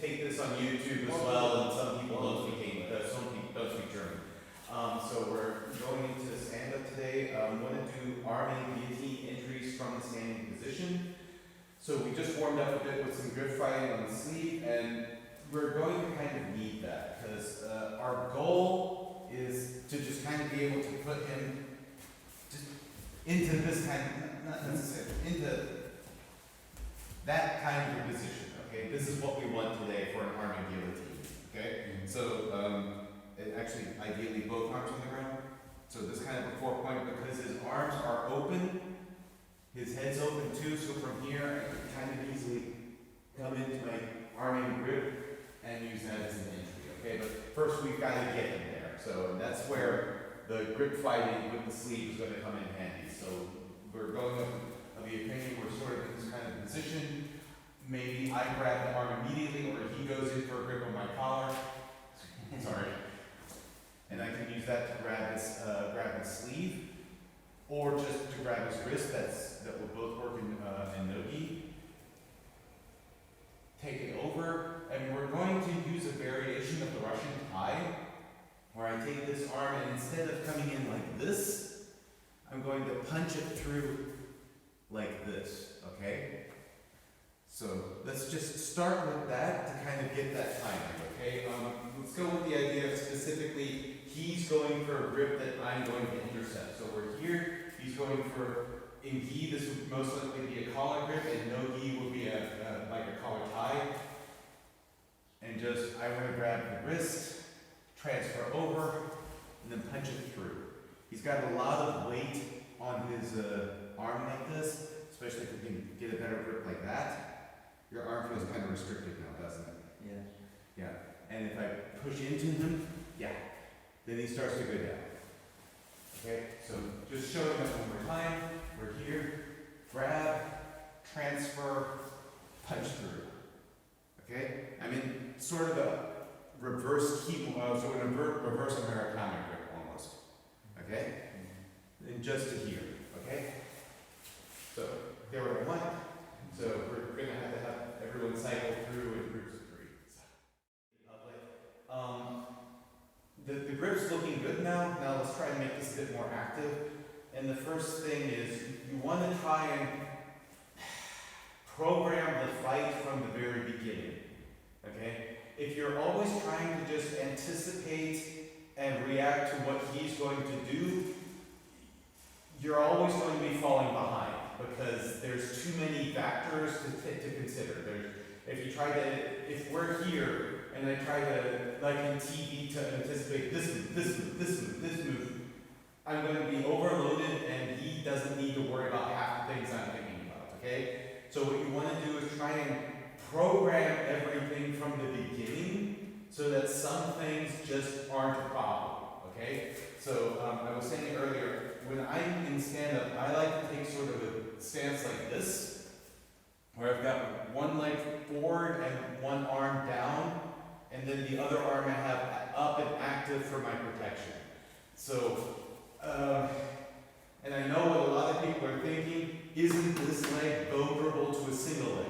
take this on YouTube as well, and some people don't speak English, some people don't speak German. So we're going into stand-up today. I'm going to do Arm-In Guillotine injuries from the standing position. So we just warmed up a bit with some grip fighting on the sleeve, and we're going to kind of need that, because our goal is to just kind of be able to put him just into this kind of, not necessarily, into that kind of position, okay? This is what we want today for an Arm-In Guillotine, okay? So, actually, ideally both arms on the ground. So this kind of a 4-point, because his arms are open, his head's open too, so from here I can kind of easily come into my Arm-In grip and use that as an entry, okay? But first we've got to get him there. So that's where the grip fighting with the sleeve is going to come in handy. So we're going up of the opinion we're sort of in this kind of position. Maybe I grab the arm immediately, or he goes in for a grip on my collar. Sorry. And I can use that to grab his sleeve, or just to grab his wrist. That will both work in no-gi. Take it over, and we're going to use a variation of the Russian tie, where I take this arm and instead of coming in like this, I'm going to punch it through like this, okay? So let's just start with that to kind of get that timing, okay? Let's go with the idea of specifically, he's going for a grip that I'm going to intercept. So we're here, he's going for, in gi, this would most likely be a collar grip, and no gi would be like a collar tie. And just, I want to grab the wrist, transfer over, and then punch it through. He's got a lot of weight on his arm like this, especially if you can get a better grip like that. Your arm feels kind of restricted now, doesn't it? Yeah. Yeah. And if I push into him, yeah, then he starts to go down. Okay, so just showing us one more time. We're here, grab, transfer, punch through. Okay? I'm in sort of a reverse so in a reverse Americana grip almost. Okay? And just to here. Okay? So there we go. So we're going to have everyone cycle through in groups of 3. The grip's looking good now. Now let's try and make this a bit more active. And the first thing is you want to try and program the fight from the very beginning. Okay? If you're always trying to just anticipate and react to what he's going to do, you're always going to be falling behind, because there's too many factors to consider. If we're here and I try to, like in TV, to anticipate this move, I'm going to be overloaded, and he doesn't need to worry about half the things I'm thinking about, okay? So what you want to do is try and program everything from the beginning so that some things just aren't a problem, okay? So I was saying earlier, when I'm in stand-up, I like to take sort of a stance like this, where I've got one leg forward and one arm down, and then the other arm I have up and active for my protection. So, and I know what a lot of people are thinking, isn't this leg vulnerable to a single leg?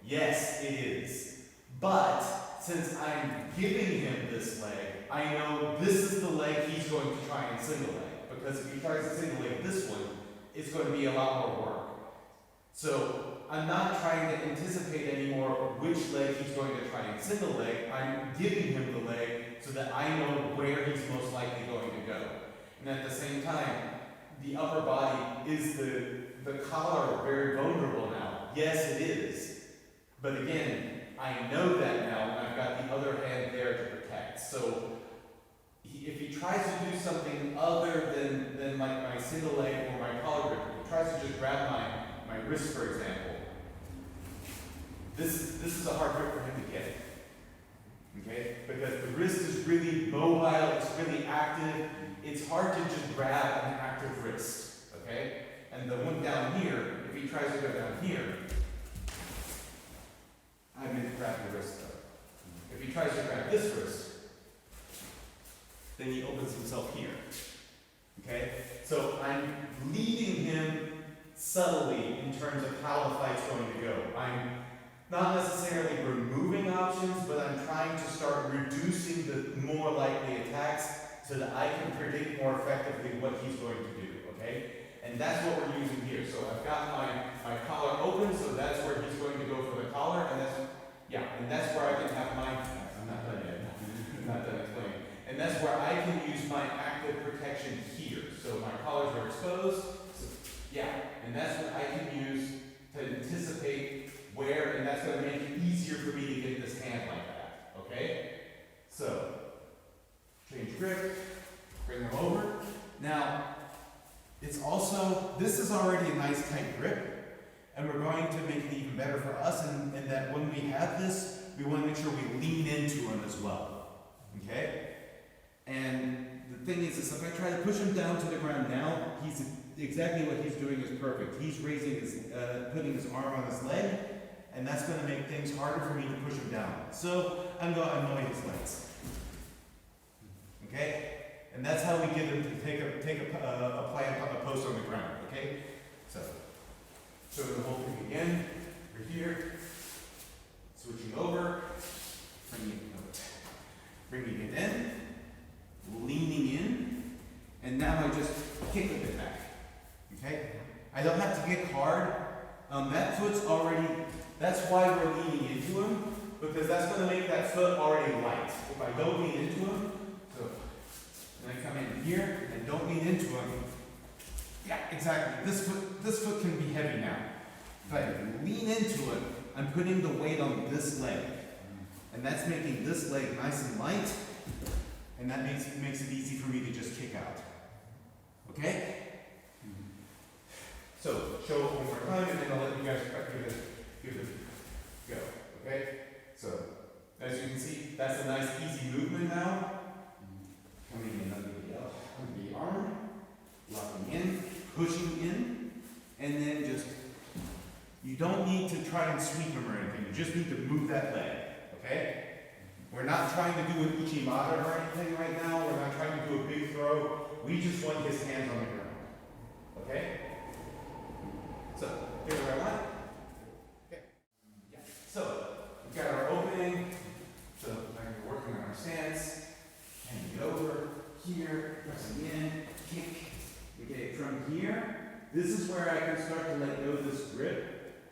Yes, it is. But since I'm giving him this leg, I know this is the leg he's going to try and single leg. Because if he tries to single leg this one, it's going to be a lot more work. So I'm not trying to anticipate anymore which leg he's going to try and single leg. I'm giving him the leg so that I know where he's most likely going to go. And at the same time, the upper body, is the collar very vulnerable now? Yes, it is. But again, I know that now, and I've got the other hand there to protect. So if he tries to do something other than my single leg or my collar grip, if he tries to just grab my wrist, for example, this is a hard grip for him to get. Okay? Because the wrist is really mobile, it's really active. It's hard to just grab an active wrist. Okay? And the one down here, if he tries to go down here, I'm going to grab the wrist though. If he tries to grab this wrist, then he opens himself here. Okay? So I'm leading him subtly in terms of how the fight's going to go. I'm not necessarily removing options, but I'm trying to start reducing the more likely attacks so that I can predict more effectively what he's going to do, okay? And that's what we're using here. So I've got my collar open, so that's where he's going to go for the collar, and that's where I can have my, I'm not done yet, I'm not done explaining. And that's where I can use my active protection here. So my collars are exposed, so, and that's what I can use to anticipate where, and that's going to make it easier for me to get this hand like that, okay? So, change grip, bring them over. Now, it's also, this is already a nice tight grip, and we're going to make it even better for us in that when we have this, we want to make sure we lean into him as well, okay? And the thing is if I try to push him down to the ground now, he's exactly what he's doing is perfect. He's raising his, putting his arm on his leg, and that's going to make things harder for me to push him down. So I'm going to annoy his legs. Okay? And that's how we get him to apply a post on the ground. Okay? So the whole thing again. We're here. Switching over. Bringing it in. Leaning in. And now I just kick a bit back. Okay? I don't have to kick hard. That foot's already, that's why we're leaning into him, because that's going to make that foot already light. If I don't lean into him, so then I come in here and don't lean into him. Yeah, exactly. This foot can be heavy now. If I lean into it, I'm putting the weight on this leg. And that's making this leg nice and light, and that makes it easy for me to just kick out. Okay? So, show it one more time, and then I'll let you guys give it a go. Okay? So, as you can see, that's a nice easy movement now. Coming in under the arm, locking in, pushing in, and then just, you don't need to try and sweep him or anything, you just need to move that leg. Okay? We're not trying to do an uchimata or anything right now, we're not trying to do a big throw, we just want his hands on the ground. Okay? So, here's what I want. Okay. Yeah. So, we've got our opening. So, we're working on our stance. Hand it over here, pressing in, kick. We get it from here. This is where I can start to let go of this grip.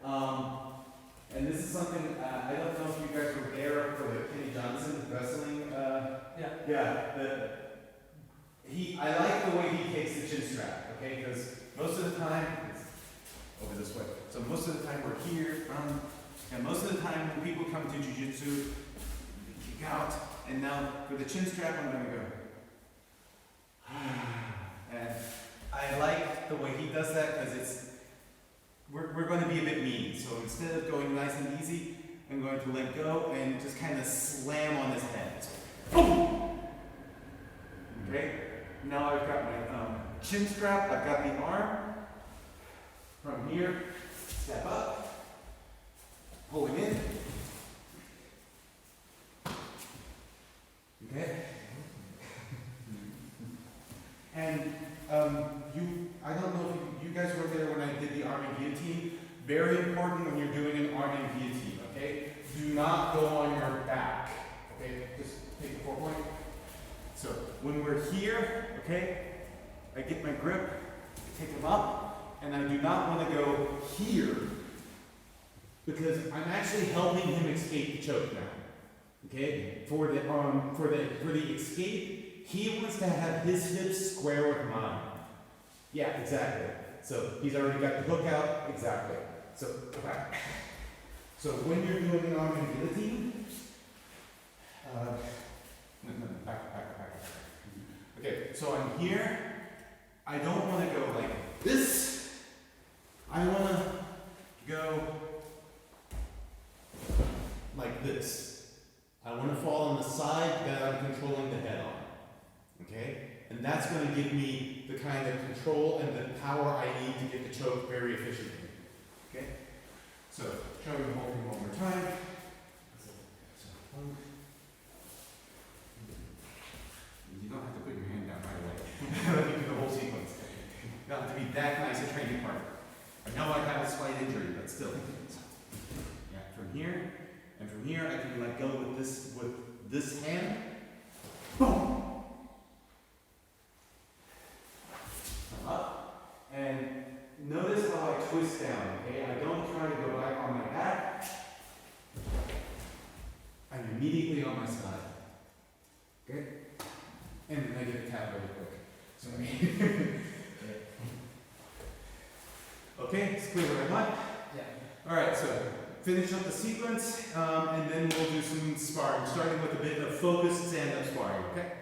And this is something, I don't know if you guys were there for the Kenny Johnson wrestling. I like the way he takes the chin strap, okay? Because most of the time, over this way. So most of the time we're here, and most of the time when people come to Jiu-Jitsu, they kick out, and now for the chin strap I'm going to go. And I like the way he does that because we're going to be a bit mean. So instead of going nice and easy, I'm going to let go and just kind of slam on his head. So, boom! Okay? Now I've got my chin strap, I've got the arm. From here, step up, pulling in. Okay? And I don't know if you guys were there when I did the Arm-In Guillotine. Very important when you're doing an Arm-In Guillotine, okay? Do not go on your back, okay? Just take the 4 point. So when we're here, okay, I get my grip, I take him up, and I do not want to go here because I'm actually helping him escape the choke now. Okay? For the escape, he wants to have his hips square with mine. Yeah, exactly. So he's already got the hook out. Exactly. So back. So when you're doing an Arm-In Guillotine, back. Okay, so I'm here. I don't want to go like this. I want to go like this. I want to fall on the side that I'm controlling the head on. Okay? And that's going to give me the kind of control and the power I need to get the choke very efficiently. Okay? So, showing the whole thing one more time. You don't have to put your hand down right away. Let me do the whole sequence. You don't have to be that nice a training partner. I know I have a slight injury, but still. Yeah, from here, and from here I can let go with this hand. Boom! Up, and notice how I twist down, okay? I don't try to go back on my back. I'm immediately on my side. Okay? And then I get a tap really quick. Sorry. Okay, it's clear what I want? Yeah. Alright, so finish up the sequence, and then we'll do some sparring, starting with a bit of focused stand-up sparring, okay?